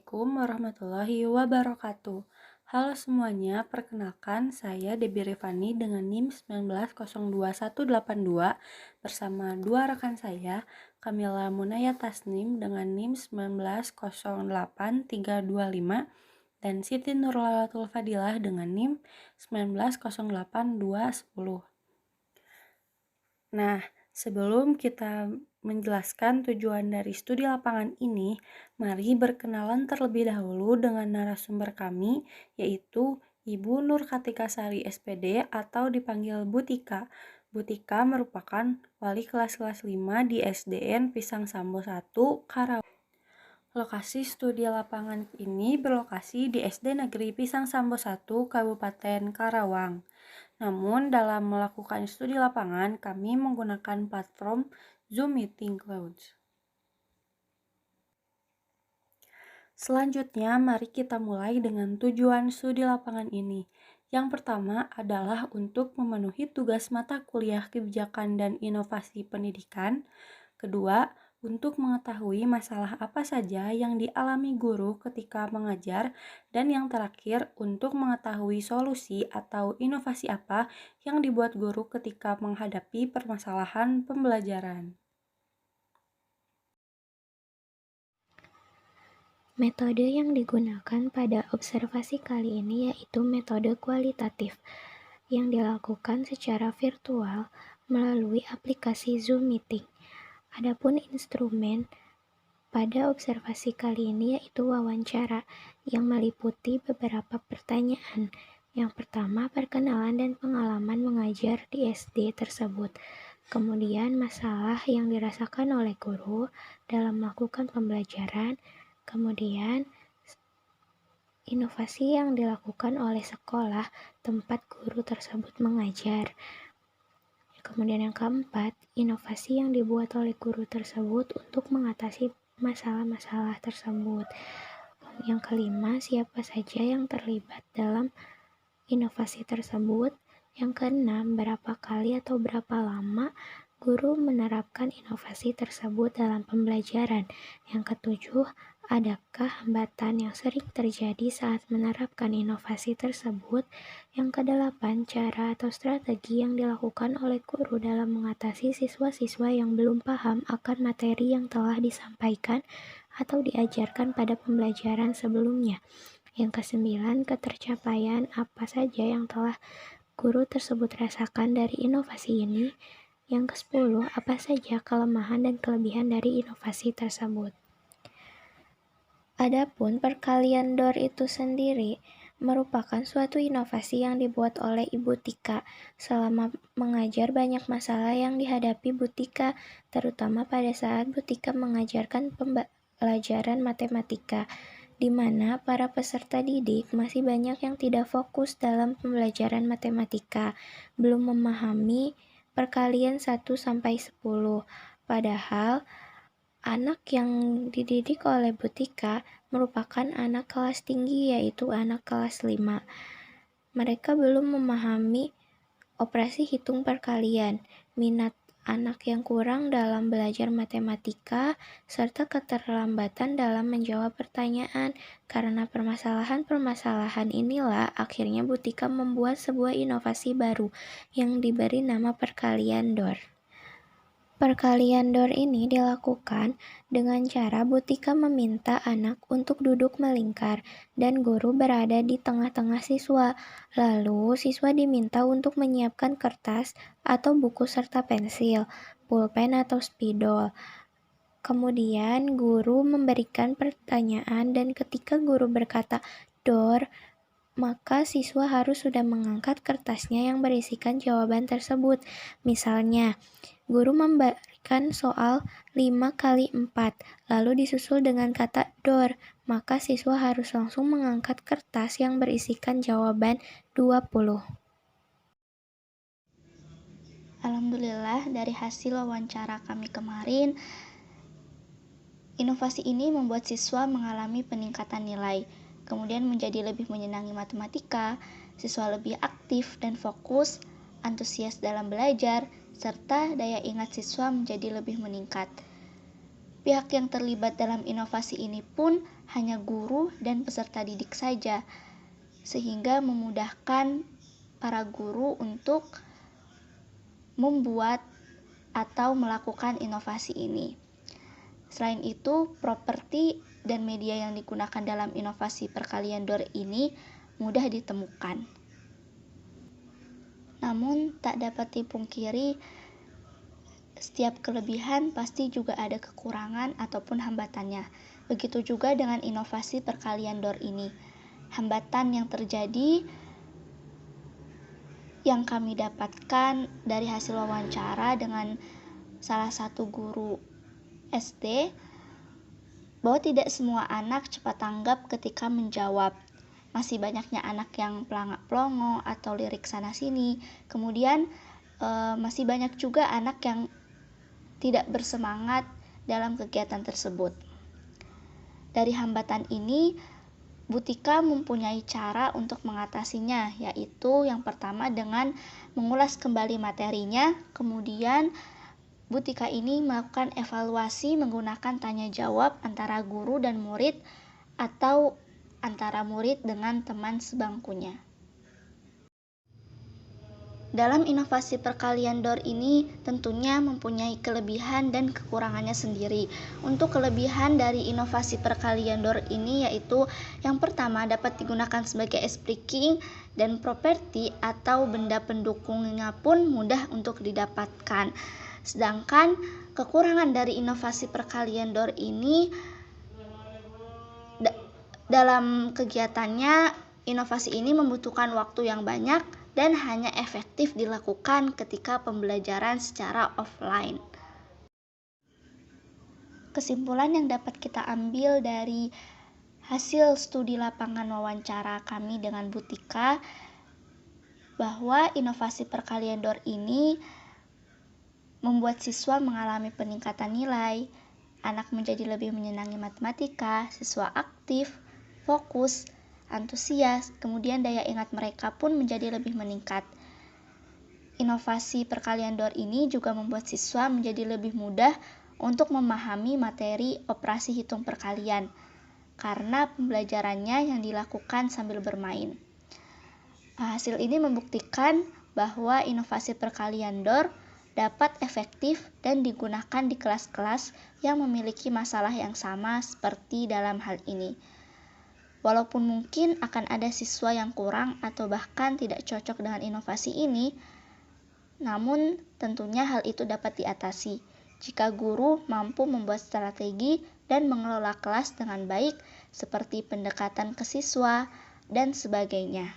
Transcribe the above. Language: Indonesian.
Assalamualaikum warahmatullahi wabarakatuh. Halo semuanya, perkenalkan saya Debbie Rifani dengan NIM 19021182 bersama dua rekan saya, Kamila Munaya Tasnim dengan NIM 1908325 dan Siti Nurlatul Fadilah dengan NIM 1908210. Nah, sebelum kita menjelaskan tujuan dari studi lapangan ini, mari berkenalan terlebih dahulu dengan narasumber kami, yaitu Ibu Nur Katika Sari SPD atau dipanggil Bu Tika. Bu Tika merupakan wali kelas 5 di SDN Pisang Sambo 1, Karawang. Lokasi studi lapangan ini berlokasi di SD Negeri Pisang Sambo 1, Kabupaten Karawang. Namun, dalam melakukan studi lapangan, kami menggunakan platform Zoom Meeting Clouds. Selanjutnya, mari kita mulai dengan tujuan studi lapangan ini. Yang pertama adalah untuk memenuhi tugas mata kuliah kebijakan dan inovasi pendidikan. Kedua, untuk mengetahui masalah apa saja yang dialami guru ketika mengajar, dan yang terakhir, untuk mengetahui solusi atau inovasi apa yang dibuat guru ketika menghadapi permasalahan pembelajaran. Metode yang digunakan pada observasi kali ini yaitu metode kualitatif yang dilakukan secara virtual melalui aplikasi Zoom Meeting. Adapun instrumen pada observasi kali ini yaitu wawancara yang meliputi beberapa pertanyaan. Yang pertama, perkenalan dan pengalaman mengajar di SD tersebut. Kemudian, masalah yang dirasakan oleh guru dalam melakukan pembelajaran. Kemudian, inovasi yang dilakukan oleh sekolah tempat guru tersebut mengajar. Kemudian yang keempat, inovasi yang dibuat oleh guru tersebut untuk mengatasi masalah-masalah tersebut. Yang kelima, siapa saja yang terlibat dalam inovasi tersebut. Yang keenam, berapa kali atau berapa lama guru menerapkan inovasi tersebut dalam pembelajaran. Yang ketujuh, adakah hambatan yang sering terjadi saat menerapkan inovasi tersebut? Yang kedelapan, cara atau strategi yang dilakukan oleh guru dalam mengatasi siswa-siswa yang belum paham akan materi yang telah disampaikan atau diajarkan pada pembelajaran sebelumnya. Yang kesembilan, ketercapaian apa saja yang telah guru tersebut rasakan dari inovasi ini. Yang kesepuluh, apa saja kelemahan dan kelebihan dari inovasi tersebut. Adapun perkalian DOR itu sendiri merupakan suatu inovasi yang dibuat oleh Ibu Tika. Selama mengajar, banyak masalah yang dihadapi Bu Tika, terutama pada saat Bu Tika mengajarkan pembelajaran matematika, di mana para peserta didik masih banyak yang tidak fokus dalam pembelajaran matematika, belum memahami perkalian 1-10. Padahal anak yang dididik oleh Bu Tika merupakan anak kelas tinggi, yaitu anak kelas 5. Mereka belum memahami operasi hitung perkalian, minat anak yang kurang dalam belajar matematika, serta keterlambatan dalam menjawab pertanyaan. Karena permasalahan-permasalahan inilah akhirnya Bu Tika membuat sebuah inovasi baru yang diberi nama perkalian DOR. Perkalian DOR ini dilakukan dengan cara Bu Tika meminta anak untuk duduk melingkar dan guru berada di tengah-tengah siswa. Lalu siswa diminta untuk menyiapkan kertas atau buku serta pensil, pulpen atau spidol. Kemudian guru memberikan pertanyaan dan ketika guru berkata DOR, maka siswa harus sudah mengangkat kertasnya yang berisikan jawaban tersebut. Misalnya, guru memberikan soal 5x4, lalu disusul dengan kata DOR, maka siswa harus langsung mengangkat kertas yang berisikan jawaban 20. Alhamdulillah, dari hasil wawancara kami kemarin, inovasi ini membuat siswa mengalami peningkatan nilai, kemudian menjadi lebih menyenangi matematika, siswa lebih aktif dan fokus, antusias dalam belajar, serta daya ingat siswa menjadi lebih meningkat. Pihak yang terlibat dalam inovasi ini pun hanya guru dan peserta didik saja, sehingga memudahkan para guru untuk membuat atau melakukan inovasi ini. Selain itu, properti dan media yang digunakan dalam inovasi perkalian Door ini mudah ditemukan. Namun, tak dapat dipungkiri, setiap kelebihan pasti juga ada kekurangan ataupun hambatannya. Begitu juga dengan inovasi perkalian Door ini. Hambatan yang terjadi yang kami dapatkan dari hasil wawancara dengan salah satu guru SD, bahwa tidak semua anak cepat tanggap ketika menjawab. Masih banyaknya anak yang pelangak-pelongo atau lirik sana-sini. Kemudian masih banyak juga anak yang tidak bersemangat dalam kegiatan tersebut. Dari hambatan ini, Butika mempunyai cara untuk mengatasinya, yaitu yang pertama dengan mengulas kembali materinya, kemudian Butika ini melakukan evaluasi menggunakan tanya jawab antara guru dan murid atau antara murid dengan teman sebangkunya. Dalam inovasi perkalian Door ini tentunya mempunyai kelebihan dan kekurangannya sendiri. Untuk kelebihan dari inovasi perkalian Door ini yaitu yang pertama dapat digunakan sebagai speaking dan properti atau benda pendukungnya pun mudah untuk didapatkan. Sedangkan kekurangan dari inovasi perkalian Door ini dalam kegiatannya, inovasi ini membutuhkan waktu yang banyak dan hanya efektif dilakukan ketika pembelajaran secara offline. Kesimpulan yang dapat kita ambil dari hasil studi lapangan wawancara kami dengan Butika, bahwa inovasi perkalian Door ini membuat siswa mengalami peningkatan nilai, anak menjadi lebih menyenangi matematika, siswa aktif, fokus, antusias, kemudian daya ingat mereka pun menjadi lebih meningkat. Inovasi perkalian Door ini juga membuat siswa menjadi lebih mudah untuk memahami materi operasi hitung perkalian, karena pembelajarannya yang dilakukan sambil bermain. Hasil ini membuktikan bahwa inovasi perkalian Door dapat efektif dan digunakan di kelas-kelas yang memiliki masalah yang sama seperti dalam hal ini. Walaupun mungkin akan ada siswa yang kurang atau bahkan tidak cocok dengan inovasi ini, namun tentunya hal itu dapat diatasi jika guru mampu membuat strategi dan mengelola kelas dengan baik seperti pendekatan ke siswa dan sebagainya.